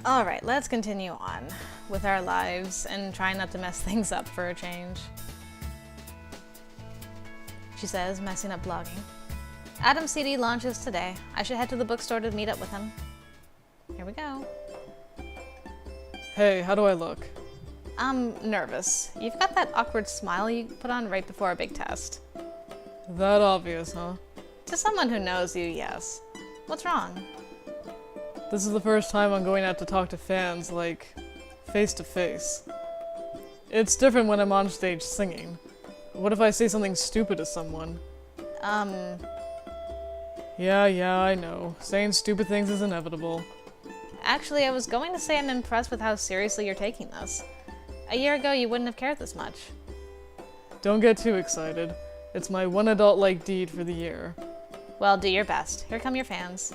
Alright, let's continue on with our lives and try not to mess things up for a change. She says, messing up blogging. Adam's CD launches today. I should head to the bookstore to meet up with him. Here we go. Hey, how do I look? I'm nervous. You've got that awkward smile you put on right before a big test. That obvious, huh? To someone who knows you, yes. What's wrong? This is the first time I'm going out to talk to fans, like, face to face. It's different when I'm on stage singing. What if I say something stupid to someone? Yeah, I know. Saying stupid things is inevitable. Actually, I was going to say I'm impressed with how seriously you're taking this. A year ago, you wouldn't have cared this much. Don't get too excited. It's my one adult-like deed for the year. Well, do your best. Here come your fans.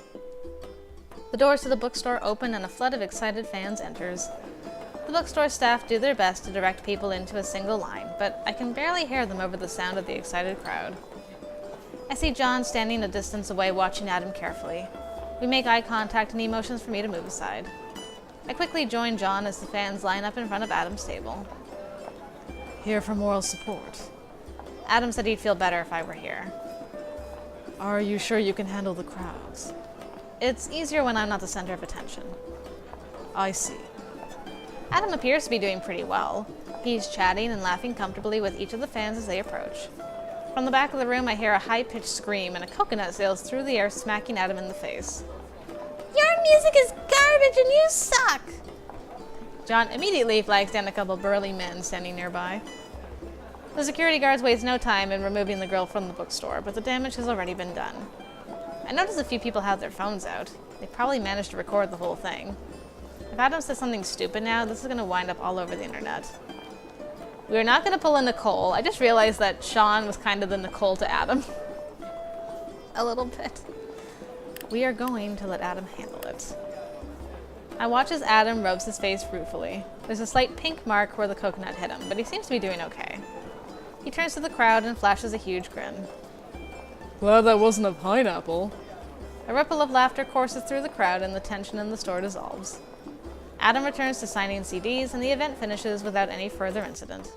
The doors to the bookstore open and a flood of excited fans enters. The bookstore staff do their best to direct people into a single line, but I can barely hear them over the sound of the excited crowd. I see John standing a distance away watching Adam carefully. We make eye contact and he motions for me to move aside. I quickly join John as the fans line up in front of Adam's table. Here for moral support. Adam said he'd feel better if I were here. Are you sure you can handle the crowds? It's easier when I'm not the center of attention. I see. Adam appears to be doing pretty well. He's chatting and laughing comfortably with each of the fans as they approach. From the back of the room, I hear a high-pitched scream and a coconut sails through the air, smacking Adam in the face. Your music is garbage and you suck! John immediately flags down a couple burly men standing nearby. The security guards waste no time in removing the girl from the bookstore, but the damage has already been done. I noticed a few people have their phones out. They probably managed to record the whole thing. If Adam says something stupid now, this is going to wind up all over the internet. We're not going to pull a Nicole. I just realized that Sean was kind of the Nicole to Adam. A little bit. We are going to let Adam handle it. I watch as Adam rubs his face ruefully. There's a slight pink mark where the coconut hit him, but he seems to be doing okay. He turns to the crowd and flashes a huge grin. Glad that wasn't a pineapple. A ripple of laughter courses through the crowd and the tension in the store dissolves. Adam returns to signing CDs and the event finishes without any further incident.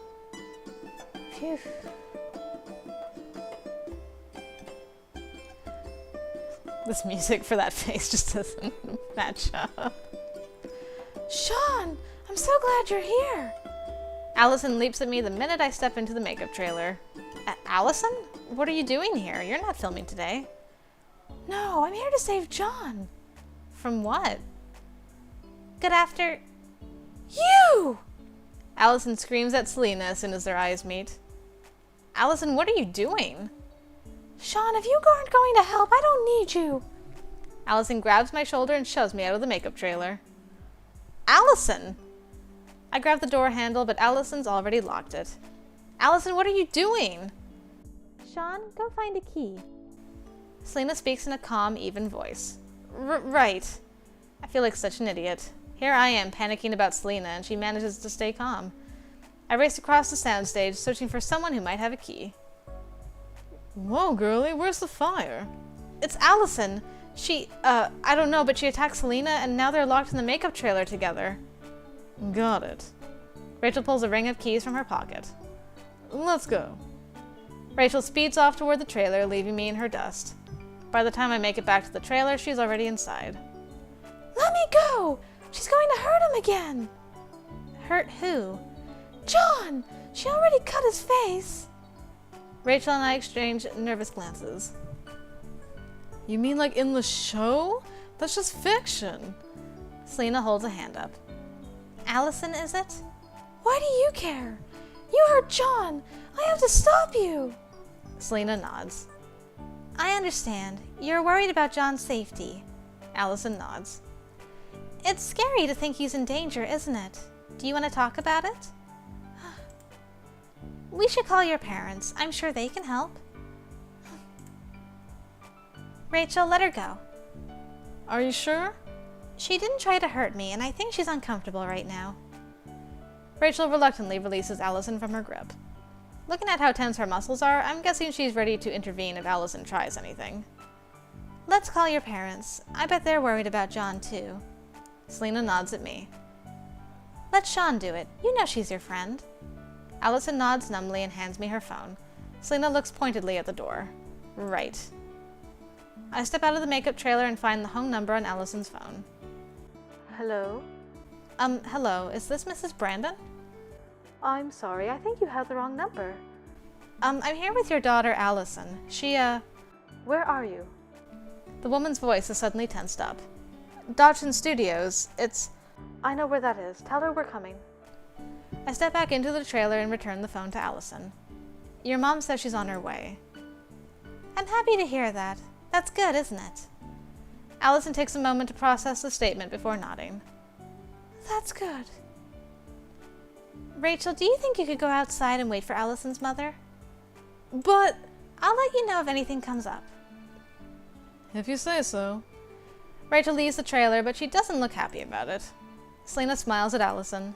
Phew. This music for that face just doesn't match up. Sean, I'm so glad you're here. Allison leaps at me the minute I step into the makeup trailer. Allison? What are you doing here? You're not filming today. No, I'm here to save John. From what? Good after... You! Allison screams at Selena as soon as their eyes meet. Allison, what are you doing? Sean, if you aren't going to help, I don't need you. Allison grabs my shoulder and shoves me out of the makeup trailer. Allison! I grab the door handle, but Allison's already locked it. Allison, what are you doing? Sean, go find a key. Selena speaks in a calm, even voice. Right. I feel like such an idiot. Here I am, panicking about Selena, and she manages to stay calm. I race across the soundstage, searching for someone who might have a key. Whoa, girlie, where's the fire? It's Allison. She, I don't know, but she attacked Selena, and now they're locked in the makeup trailer together. Got it. Rachel pulls a ring of keys from her pocket. Let's go. Rachel speeds off toward the trailer, leaving me in her dust. By the time I make it back to the trailer, she's already inside. Let me go! She's going to hurt him again! Hurt who? John! She already cut his face! Rachel and I exchange nervous glances. You mean like in the show? That's just fiction. Selena holds a hand up. Allison, is it? Why do you care? You hurt John! I have to stop you! Selena nods. I understand. You're worried about John's safety. Allison nods. It's scary to think he's in danger, isn't it? Do you want to talk about it? We should call your parents. I'm sure they can help. Rachel, let her go. Are you sure? She didn't try to hurt me, and I think she's uncomfortable right now. Rachel reluctantly releases Allison from her grip. Looking at how tense her muscles are, I'm guessing she's ready to intervene if Allison tries anything. Let's call your parents. I bet they're worried about John, too. Selena nods at me. Let Sian do it. You know she's your friend. Allison nods numbly and hands me her phone. Selena looks pointedly at the door. Right. I step out of the makeup trailer and find the home number on Allison's phone. Hello? Hello. Is this Mrs. Brandon? I'm sorry, I think you have the wrong number. I'm here with your daughter, Allison. Where are you? The woman's voice is suddenly tensed up. Dodgson Studios. I know where that is. Tell her we're coming. I step back into the trailer and return the phone to Allison. Your mom says she's on her way. I'm happy to hear that. That's good, isn't it? Allison takes a moment to process the statement before nodding. That's good. Rachel, do you think you could go outside and wait for Allison's mother? But I'll let you know if anything comes up. If you say so. Rachel leaves the trailer, but she doesn't look happy about it. Selena smiles at Allison.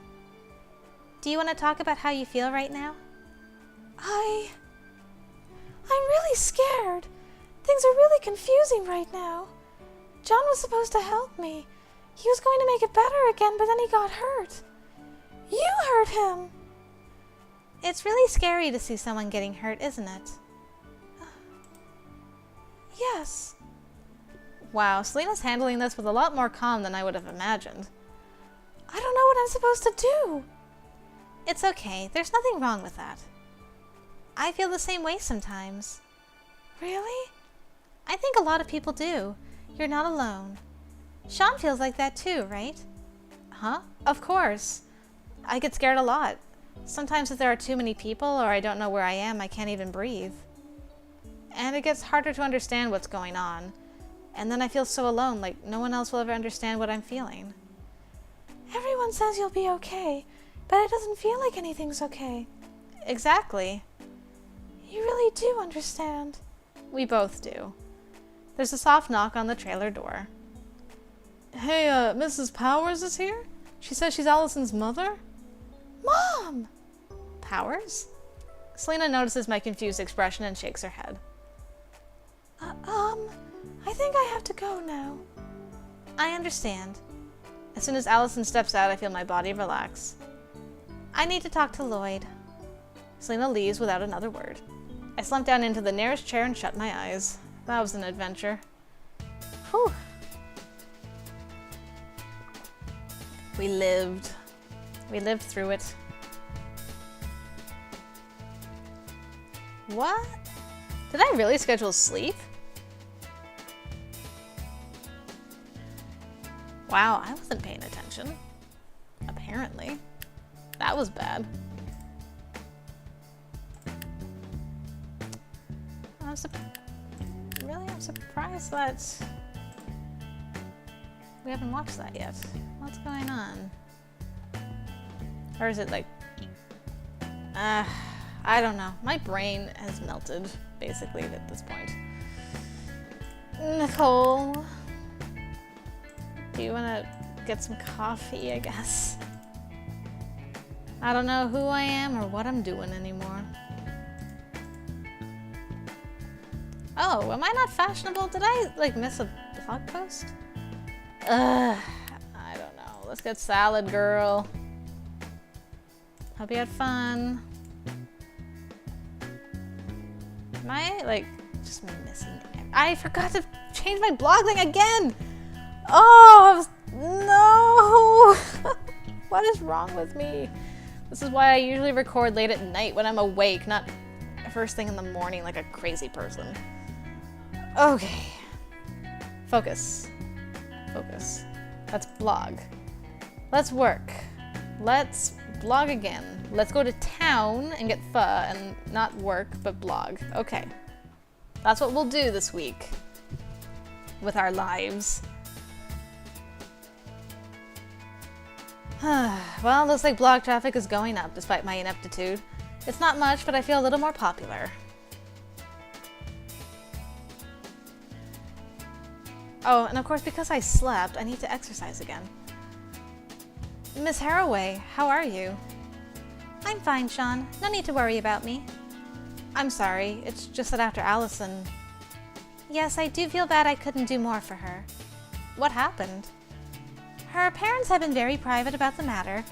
Do you want to talk about how you feel right now? I'm really scared. Things are really confusing right now. John was supposed to help me. He was going to make it better again, but then he got hurt. You hurt him. It's really scary to see someone getting hurt, isn't it? Yes. Wow, Selena's handling this with a lot more calm than I would have imagined. I don't know what I'm supposed to do. It's okay. There's nothing wrong with that. I feel the same way sometimes. Really? I think a lot of people do. You're not alone. Sian feels like that too, right? Huh? Of course. I get scared a lot. Sometimes if there are too many people or I don't know where I am, I can't even breathe. And it gets harder to understand what's going on. And then I feel so alone, like no one else will ever understand what I'm feeling. Everyone says you'll be okay, but it doesn't feel like anything's okay. Exactly. You really do understand. We both do. There's a soft knock on the trailer door. Hey, Mrs. Powers is here? She says she's Allison's mother? Mom! Powers? Selena notices my confused expression and shakes her head. I think I have to go now. I understand. As soon as Allison steps out, I feel my body relax. I need to talk to Lloyd. Selena leaves without another word. I slump down into the nearest chair and shut my eyes. That was an adventure. Whew. We lived. We lived through it. What? Did I really schedule sleep? Wow, I wasn't paying attention. Apparently. That was bad. I'm surprised that we haven't watched that yet. What's going on? Or is it like... I don't know. My brain has melted, basically, at this point. Nicole... Do you want to get some coffee, I guess? I don't know who I am or what I'm doing anymore. Oh, am I not fashionable? Did I, miss a blog post? I don't know. Let's get salad, girl. Hope you had fun. Am I, just missing... I forgot to change my blog thing again! Oh, no! What is wrong with me? This is why I usually record late at night when I'm awake, not first thing in the morning like a crazy person. Okay. Focus. Focus. Let's blog. Let's work. Let's blog again. Let's go to town and get pho and not work, but blog. Okay. That's what we'll do this week with our lives. Well, looks like blog traffic is going up despite my ineptitude. It's not much, but I feel a little more popular. Oh, and of course, because I slept, I need to exercise again. Miss Haraway, how are you? I'm fine, Sian. No need to worry about me. I'm sorry. It's just that after Allison... Yes, I do feel bad I couldn't do more for her. What happened? Her parents have been very private about the matter,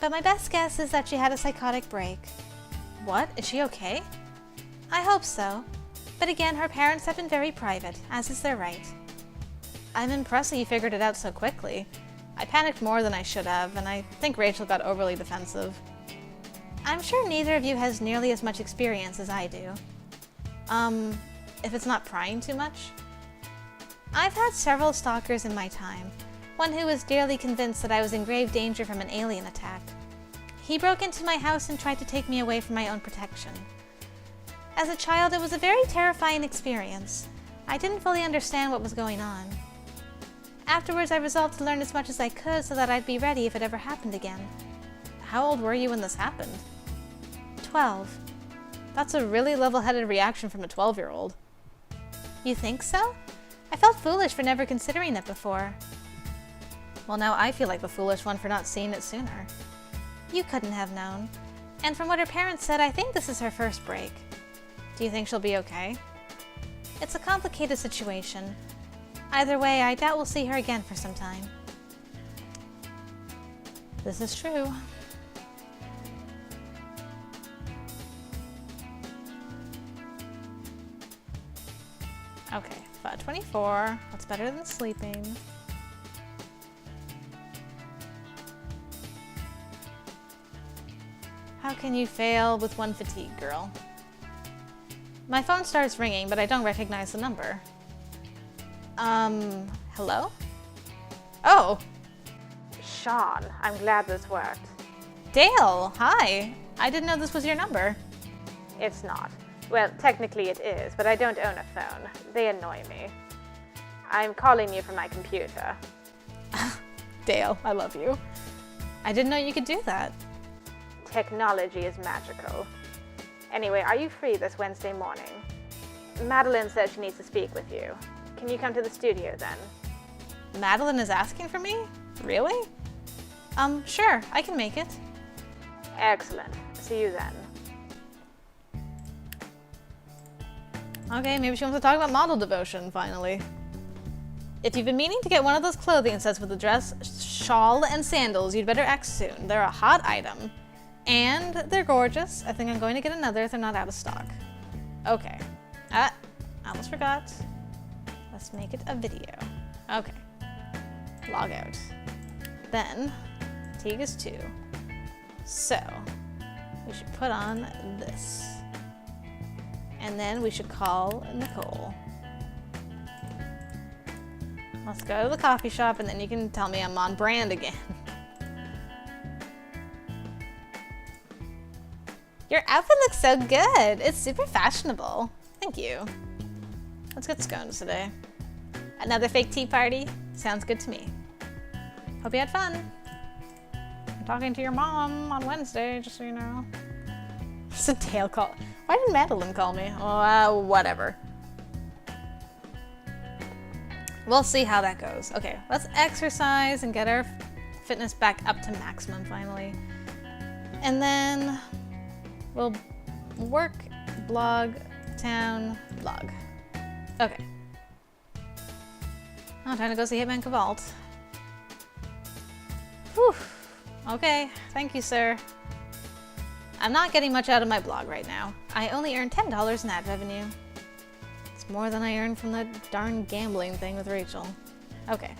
but my best guess is that she had a psychotic break. What? Is she okay? I hope so. But again, her parents have been very private, as is their right. I'm impressed that you figured it out so quickly. I panicked more than I should have, and I think Rachel got overly defensive. I'm sure neither of you has nearly as much experience as I do. If it's not prying too much? I've had several stalkers in my time. One who was dearly convinced that I was in grave danger from an alien attack. He broke into my house and tried to take me away from my own protection. As a child, it was a very terrifying experience. I didn't fully understand what was going on. Afterwards, I resolved to learn as much as I could so that I'd be ready if it ever happened again. How old were you when this happened? 12. That's a really level-headed reaction from a 12-year-old. You think so? I felt foolish for never considering it before. Well, now I feel like the foolish one for not seeing it sooner. You couldn't have known. And from what her parents said, I think this is her first break. Do you think she'll be okay? It's a complicated situation. Either way, I doubt we'll see her again for some time. This is true. Okay, 5:24. That's better than sleeping. How can you fail with one fatigue, girl? My phone starts ringing, but I don't recognize the number. Hello? Oh! Sean, I'm glad this worked. Dale, hi. I didn't know this was your number. It's not. Well, technically it is, but I don't own a phone. They annoy me. I'm calling you from my computer. Dale, I love you. I didn't know you could do that. Technology is magical. Anyway, are you free this Wednesday morning? Madeline says she needs to speak with you. Can you come to the studio then? Madeline is asking for me? Really? Sure, I can make it. Excellent. See you then. Okay, maybe she wants to talk about model devotion, finally. If you've been meaning to get one of those clothing sets with a dress, shawl, and sandals, you'd better act soon. They're a hot item. And they're gorgeous. I think I'm going to get another if they're not out of stock. Okay. I almost forgot. Let's make it a video. Okay. Log out. Then, fatigue is 2. So, we should put on this. And then we should call Nicole. Let's go to the coffee shop and then you can tell me I'm on brand again. Your outfit looks so good. It's super fashionable. Thank you. Let's get scones today. Another fake tea party? Sounds good to me. Hope you had fun. I'm talking to your mom on Wednesday, just so you know. It's a Dale call. Why did Madeline call me? Oh, whatever. We'll see how that goes. Okay, let's exercise and get our fitness back up to maximum finally. And then we'll work, blog, town, blog. Okay. Oh, time to go see Hitman Cavalt. Whew. Okay, thank you, sir. I'm not getting much out of my blog right now. I only earn $10 in ad revenue. It's more than I earned from that darn gambling thing with Rachel. Okay.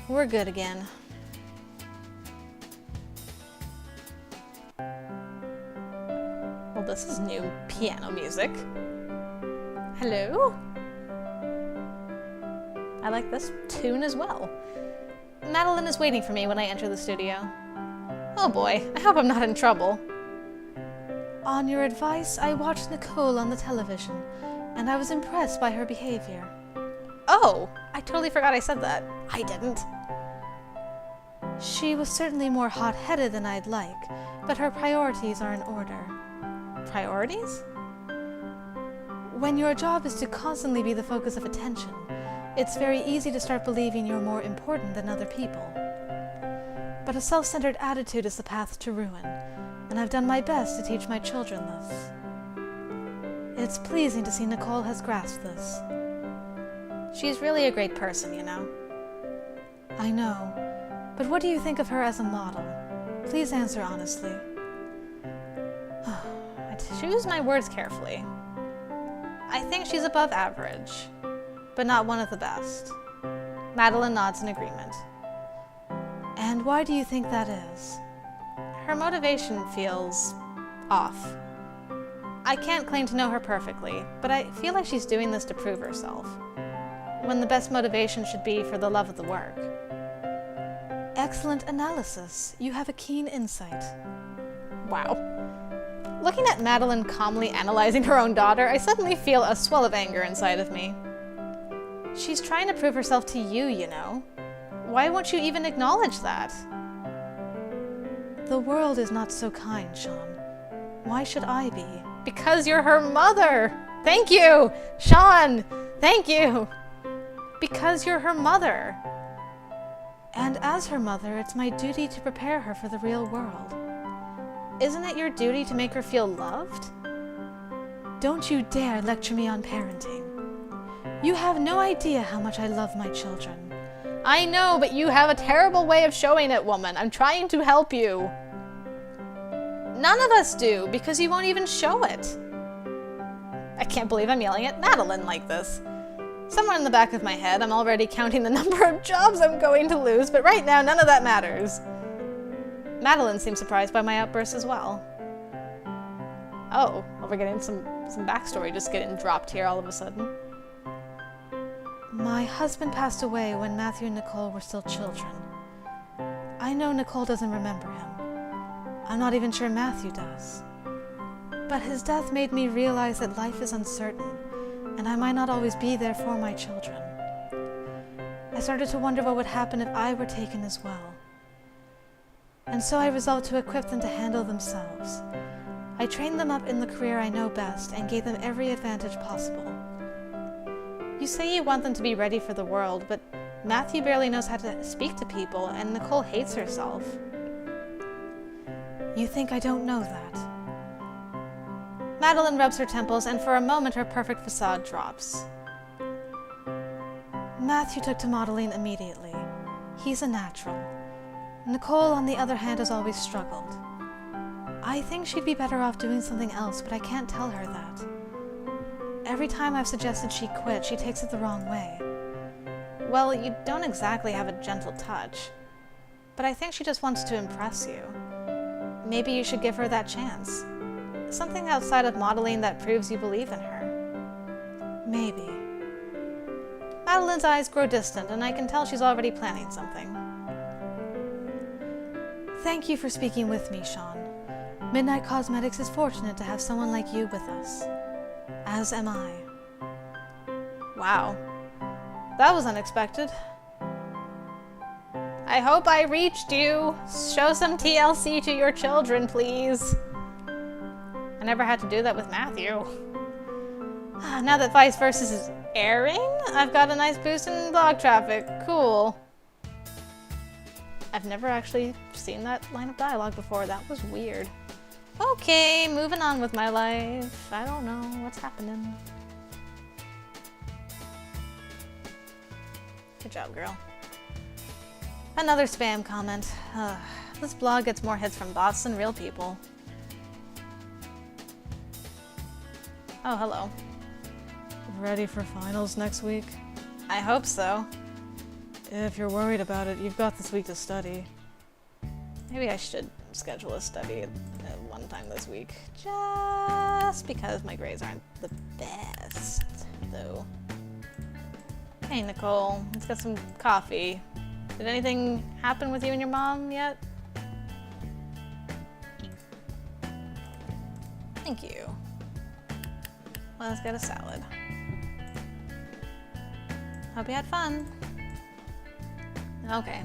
We're good again. Well, this is new piano music. Hello? I like this tune as well. Madeline is waiting for me when I enter the studio. Oh boy, I hope I'm not in trouble. On your advice, I watched Nicole on the television, and I was impressed by her behavior. Oh, I totally forgot I said that. I didn't. She was certainly more hot-headed than I'd like, but her priorities are in order. Priorities? When your job is to constantly be the focus of attention, it's very easy to start believing you're more important than other people. But a self-centered attitude is the path to ruin, and I've done my best to teach my children this. It's pleasing to see Nicole has grasped this. She's really a great person, you know. I know. But what do you think of her as a model? Please answer honestly. I choose my words carefully. I think she's above average, but not one of the best. Madeline nods in agreement. And why do you think that is? Her motivation feels off. I can't claim to know her perfectly, but I feel like she's doing this to prove herself, when the best motivation should be for the love of the work. Excellent analysis. You have a keen insight. Wow. Looking at Madeline calmly analyzing her own daughter, I suddenly feel a swell of anger inside of me. She's trying to prove herself to you, you know. Why won't you even acknowledge that? The world is not so kind, Sian. Why should I be? Because you're her mother! Thank you! Sian! Thank you! Because you're her mother. And as her mother, it's my duty to prepare her for the real world. Isn't it your duty to make her feel loved? Don't you dare lecture me on parenting. You have no idea how much I love my children. I know, but you have a terrible way of showing it, woman. I'm trying to help you. None of us do, because you won't even show it. I can't believe I'm yelling at Madeline like this. Somewhere in the back of my head, I'm already counting the number of jobs I'm going to lose, but right now, none of that matters. Madeline seems surprised by my outburst as well. Oh, well, we're getting some backstory just getting dropped here all of a sudden. My husband passed away when Matthew and Nicole were still children. I know Nicole doesn't remember him. I'm not even sure Matthew does. But his death made me realize that life is uncertain, and I might not always be there for my children. I started to wonder what would happen if I were taken as well. And so I resolved to equip them to handle themselves. I trained them up in the career I know best and gave them every advantage possible. You say you want them to be ready for the world, but Matthew barely knows how to speak to people, and Nicole hates herself. You think I don't know that? Madeline rubs her temples, and for a moment her perfect facade drops. Matthew took to modeling immediately. He's a natural. Nicole, on the other hand, has always struggled. I think she'd be better off doing something else, but I can't tell her that. Every time I've suggested she quit, she takes it the wrong way. Well, you don't exactly have a gentle touch, but I think she just wants to impress you. Maybe you should give her that chance. Something outside of modeling that proves you believe in her. Maybe. Madeline's eyes grow distant, and I can tell she's already planning something. Thank you for speaking with me, Sian. Midnight Cosmetics is fortunate to have someone like you with us. As am I. Wow. That was unexpected. I hope I reached you. Show some TLC to your children, please. I never had to do that with Matthew. Now that Vice Versa is airing, I've got a nice boost in blog traffic. Cool. I've never actually seen that line of dialogue before. That was weird. Okay, moving on with my life. I don't know what's happening. Good job, girl. Another spam comment. This blog gets more hits from bots than real people. Oh, hello. Ready for finals next week? I hope so. If you're worried about it, you've got this week to study. Maybe I should schedule a study at one time this week. Just because my grades aren't the best, though. Hey, Nicole. Let's get some coffee. Did anything happen with you and your mom yet? Thank you. Let's get a salad. Hope you had fun. Okay.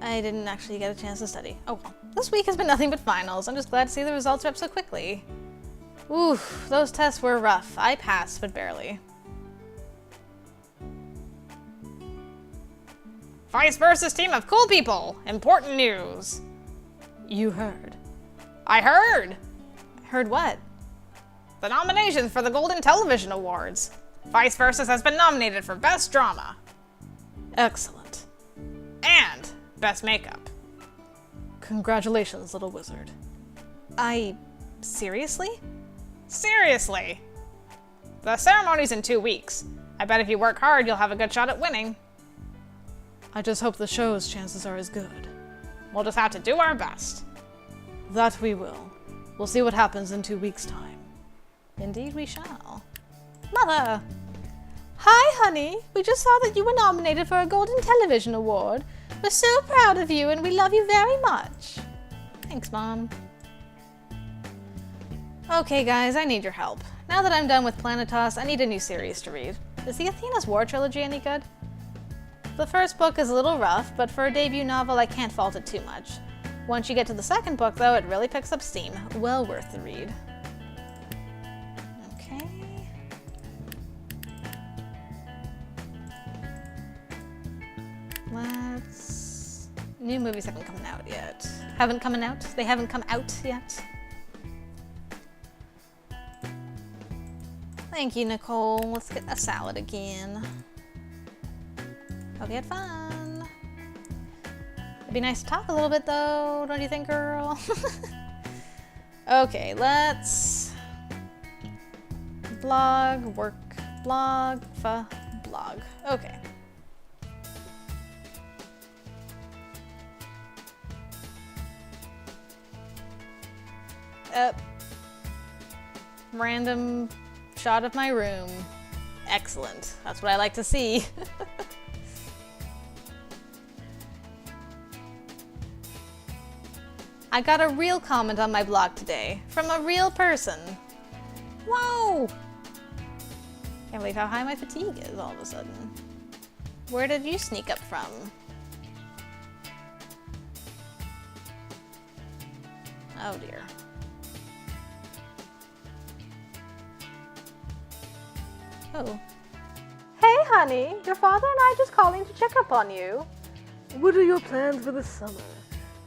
I didn't actually get a chance to study. Oh well. This week has been nothing but finals. I'm just glad to see the results are up so quickly. Oof, those tests were rough. I passed, but barely. Vice Versa's team of cool people. Important news. You heard. I heard. Heard what? The nominations for the Golden Television Awards. Vice Versa has been nominated for Best Drama. Excellent. And best makeup. Congratulations, little wizard. Seriously? Seriously! The ceremony's in 2 weeks. I bet if you work hard, you'll have a good shot at winning. I just hope the show's chances are as good. We'll just have to do our best. That we will. We'll see what happens in 2 weeks' time. Indeed we shall. Mother! Hi, honey! We just saw that you were nominated for a Golden Television Award. We're so proud of you and we love you very much. Thanks, Mom. Okay, guys, I need your help. Now that I'm done with Planetos, I need a new series to read. Is the Athena's War trilogy any good? The first book is a little rough, but for a debut novel, I can't fault it too much. Once you get to the second book, though, it really picks up steam. Well worth the read. Okay. New movies haven't come out yet. Haven't come out? They haven't come out yet? Thank you, Nicole. Let's get a salad again. Hope you had fun. It'd be nice to talk a little bit, though, don't you think, girl? Okay, let's blog, work, blog, blog. Okay. Random shot of my room. Excellent. That's what I like to see. I got a real comment on my blog today from a real person. Whoa! Can't believe how high my fatigue is all of a sudden. Where did you sneak up from? Oh dear. Oh. Hey, honey, your father and I just calling to check up on you. What are your plans for the summer?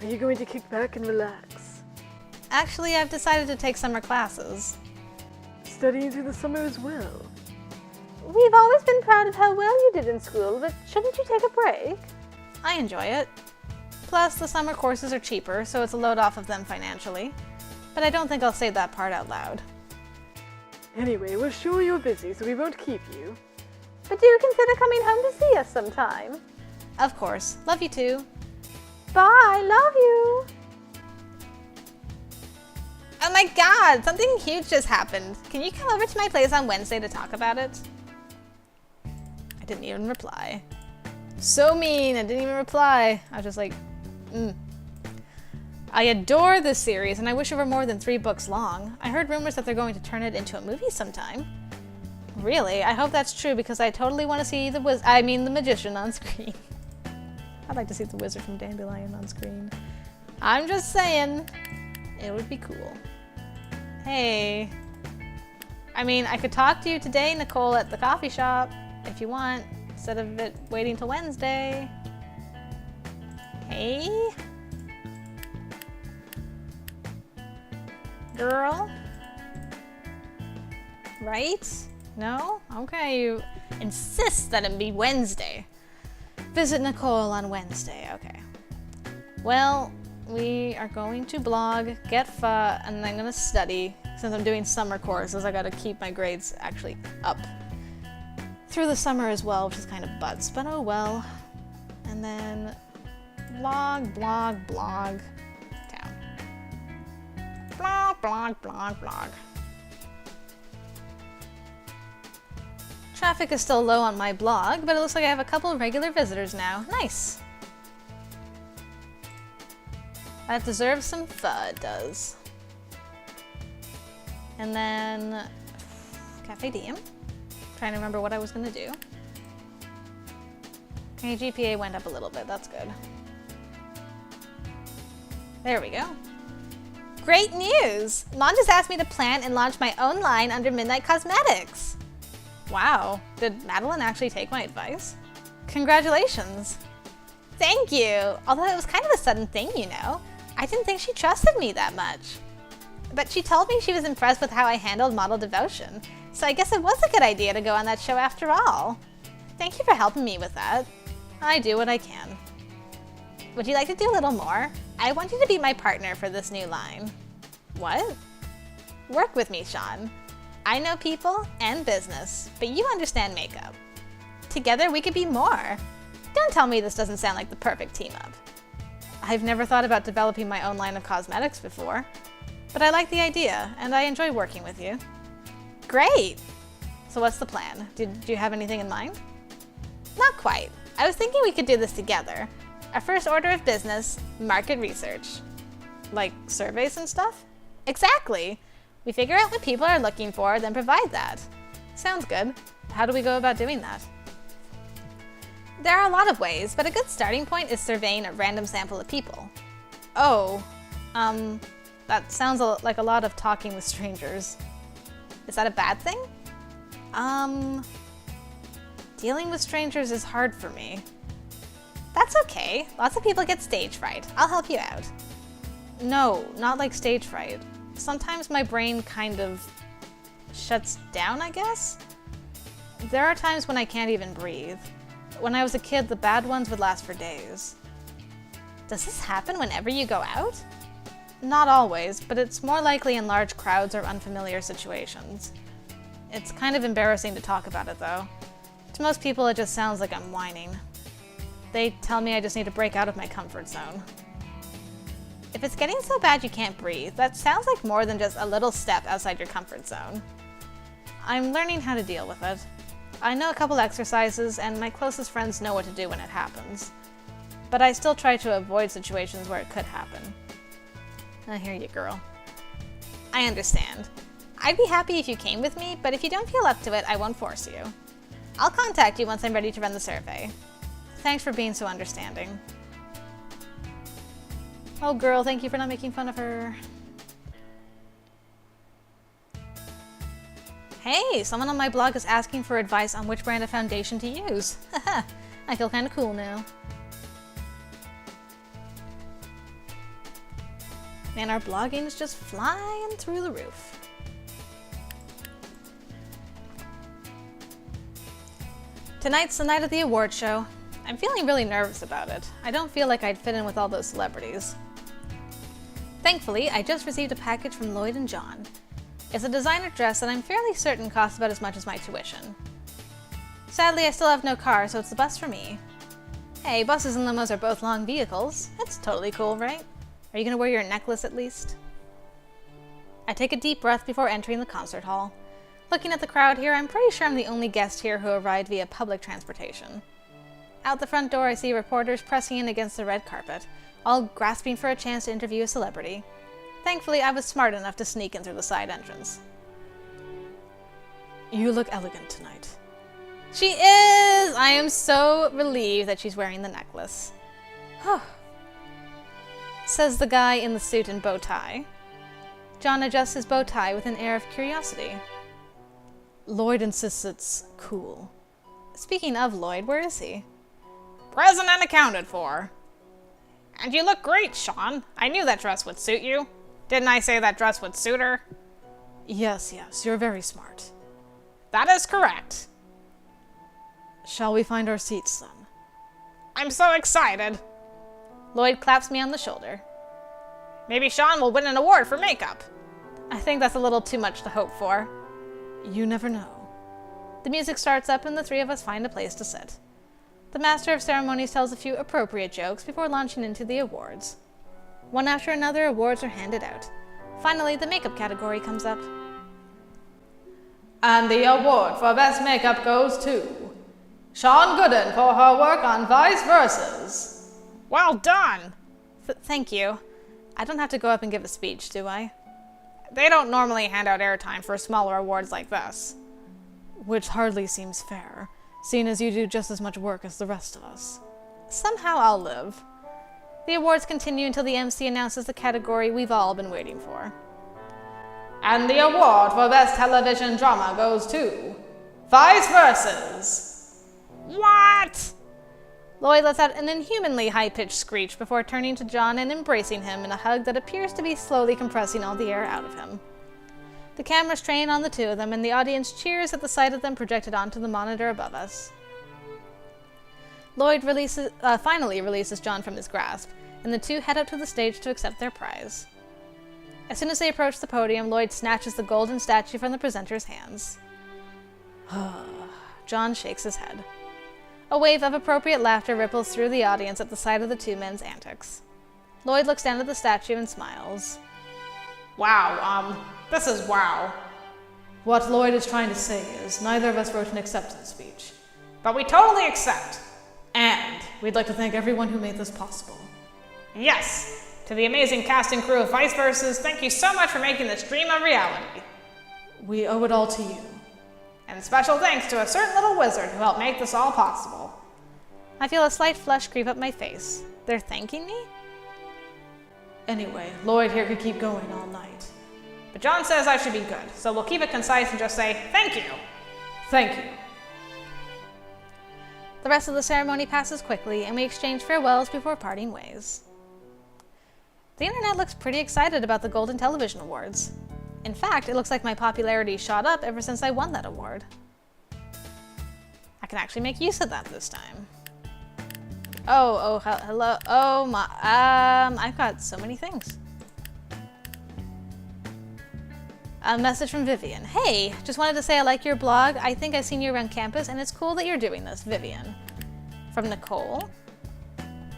Are you going to kick back and relax? Actually, I've decided to take summer classes. Studying through the summer as well? We've always been proud of how well you did in school, but shouldn't you take a break? I enjoy it. Plus, the summer courses are cheaper, so it's a load off of them financially. But I don't think I'll say that part out loud. Anyway, we're sure you're busy, so we won't keep you. But do consider coming home to see us sometime. Of course. Love you too. Bye, love you. Oh my god, something huge just happened. Can you come over to my place on Wednesday to talk about it? I didn't even reply. So mean, I didn't even reply. I was just like, I adore this series, and I wish it were more than 3 books long. I heard rumors that they're going to turn it into a movie sometime. Really? I hope that's true, because I totally want to see the magician on screen. I'd like to see the wizard from Dandelion on screen. I'm just saying, it would be cool. Hey. I mean, I could talk to you today, Nicole, at the coffee shop, if you want, instead of it waiting till Wednesday. Hey? Girl? Right? No? Okay, you insist that it be Wednesday. Visit Nicole on Wednesday, okay. Well, we are going to blog, get pho, and I'm gonna study. Since I'm doing summer courses, I gotta keep my grades actually up through the summer as well, which is kind of butts, but oh well. And then blog, town. Blog. Traffic is still low on my blog, but it looks like I have a couple of regular visitors now. Nice. That deserves some pho, it does. And then Cafe Diem. Trying to remember what I was gonna do. Okay, GPA went up a little bit, that's good. There we go. Great news! Mom just asked me to plant and launch my own line under Midnight Cosmetics. Wow, did Madeline actually take my advice? Congratulations. Thank you, although it was kind of a sudden thing, you know. I didn't think she trusted me that much. But she told me she was impressed with how I handled model devotion, so I guess it was a good idea to go on that show after all. Thank you for helping me with that. I do what I can. Would you like to do a little more? I want you to be my partner for this new line. What? Work with me, Sian. I know people and business, but you understand makeup. Together we could be more. Don't tell me this doesn't sound like the perfect team up. I've never thought about developing my own line of cosmetics before, but I like the idea, and I enjoy working with you. Great! So what's the plan? Do you have anything in mind? Not quite. I was thinking we could do this together. Our first order of business, market research. Like surveys and stuff? Exactly! We figure out what people are looking for, then provide that. Sounds good. How do we go about doing that? There are a lot of ways, but a good starting point is surveying a random sample of people. Oh, that sounds like a lot of talking with strangers. Is that a bad thing? Dealing with strangers is hard for me. That's okay. Lots of people get stage fright. I'll help you out. No, not like stage fright. Sometimes my brain kind of shuts down, I guess? There are times when I can't even breathe. When I was a kid, the bad ones would last for days. Does this happen whenever you go out? Not always, but it's more likely in large crowds or unfamiliar situations. It's kind of embarrassing to talk about it, though. To most people, it just sounds like I'm whining. They tell me I just need to break out of my comfort zone. If it's getting so bad you can't breathe, that sounds like more than just a little step outside your comfort zone. I'm learning how to deal with it. I know a couple exercises, and my closest friends know what to do when it happens. But I still try to avoid situations where it could happen. I hear you, girl. I understand. I'd be happy if you came with me, but if you don't feel up to it, I won't force you. I'll contact you once I'm ready to run the survey. Thanks for being so understanding. Oh girl, thank you for not making fun of her. Hey, someone on my blog is asking for advice on which brand of foundation to use. Haha, I feel kinda cool now. Man, our blogging is just flying through the roof. Tonight's the night of the award show. I'm feeling really nervous about it. I don't feel like I'd fit in with all those celebrities. Thankfully, I just received a package from Lloyd and John. It's a designer dress that I'm fairly certain costs about as much as my tuition. Sadly, I still have no car, so it's the bus for me. Hey, buses and limos are both long vehicles. That's totally cool, right? Are you gonna wear your necklace at least? I take a deep breath before entering the concert hall. Looking at the crowd here, I'm pretty sure I'm the only guest here who arrived via public transportation. Out the front door, I see reporters pressing in against the red carpet, all grasping for a chance to interview a celebrity. Thankfully, I was smart enough to sneak in through the side entrance. You look elegant tonight. She is! I am so relieved that she's wearing the necklace. Says the guy in the suit and bow tie. John adjusts his bow tie with an air of curiosity. Lloyd insists it's cool. Speaking of Lloyd, where is he? Present and accounted for. And you look great, Sian. I knew that dress would suit you. Didn't I say that dress would suit her? Yes, you're very smart. That is correct. Shall we find our seats then? I'm so excited. Lloyd claps me on the shoulder. Maybe Sian will win an award for makeup. I think that's a little too much to hope for. You never know. The music starts up and the three of us find a place to sit. The Master of Ceremonies tells a few appropriate jokes before launching into the awards. One after another, awards are handed out. Finally, the makeup category comes up. And the award for Best Makeup goes to Sian Gooden for her work on Vice Verses. Well done! Thank you. I don't have to go up and give a speech, do I? They don't normally hand out airtime for smaller awards like this. Which hardly seems fair, seeing as you do just as much work as the rest of us. Somehow I'll live. The awards continue until the MC announces the category we've all been waiting for. And the award for Best Television Drama goes to Vice Verses. What? Lloyd lets out an inhumanly high-pitched screech before turning to John and embracing him in a hug that appears to be slowly compressing all the air out of him. The cameras train on the two of them, and the audience cheers at the sight of them projected onto the monitor above us. Lloyd finally releases John from his grasp, and the two head up to the stage to accept their prize. As soon as they approach the podium, Lloyd snatches the golden statue from the presenter's hands. John shakes his head. A wave of appropriate laughter ripples through the audience at the sight of the two men's antics. Lloyd looks down at the statue and smiles. Wow, this is wow. What Lloyd is trying to say is, neither of us wrote an acceptance speech. But we totally accept. And we'd like to thank everyone who made this possible. Yes! To the amazing cast and crew of Vice Verses, thank you so much for making this dream a reality. We owe it all to you. And special thanks to a certain little wizard who helped make this all possible. I feel a slight flush creep up my face. They're thanking me? Anyway, Lloyd here could keep going all night. But John says I should be good, so we'll keep it concise and just say thank you. Thank you. The rest of the ceremony passes quickly, and we exchange farewells before parting ways. The internet looks pretty excited about the Golden Television Awards. In fact, it looks like my popularity shot up ever since I won that award. I can actually make use of that this time. Hello. Oh my, I've got so many things. A message from Vivian. Hey, just wanted to say I like your blog. I think I've seen you around campus, and it's cool that you're doing this, Vivian. From Nicole.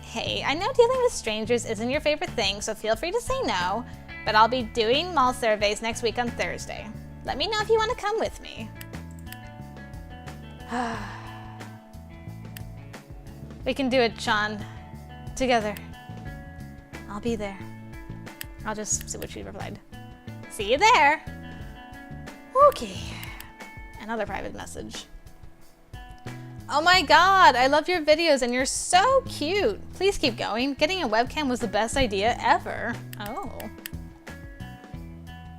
Hey, I know dealing with strangers isn't your favorite thing, so feel free to say no, but I'll be doing mall surveys next week on Thursday. Let me know if you want to come with me. We can do it, Sean. Together. I'll be there. I'll just see what she replied. See you there. Okay. Another private message. Oh my god, I love your videos and you're so cute. Please keep going. Getting a webcam was the best idea ever. Oh.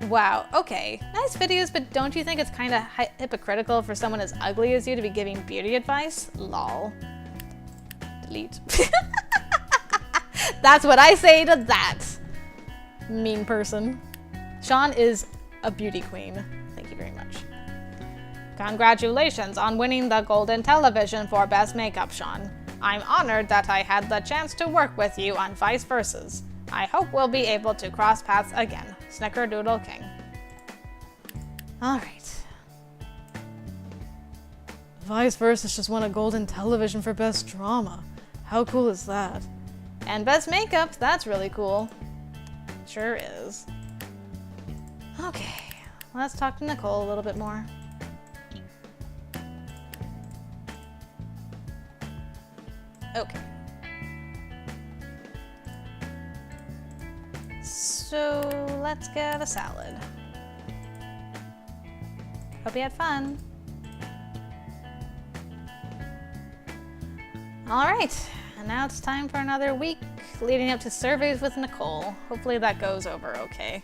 Wow, okay. Nice videos, but don't you think it's kind of hypocritical for someone as ugly as you to be giving beauty advice? Lol. Delete. That's what I say to that. Mean person. Sean is a beauty queen. Thank you very much. Congratulations on winning the Golden Television for Best Makeup, Sean. I'm honored that I had the chance to work with you on Vice Verses. I hope we'll be able to cross paths again. Snickerdoodle King. Alright. Vice Versa just won a Golden Television for Best Drama. How cool is that? And Best Makeup, that's really cool. Sure is. Okay, let's talk to Nicole a little bit more. Okay. So let's get a salad. Hope you had fun. All right, and now it's time for another week leading up to surveys with Nicole. Hopefully that goes over okay.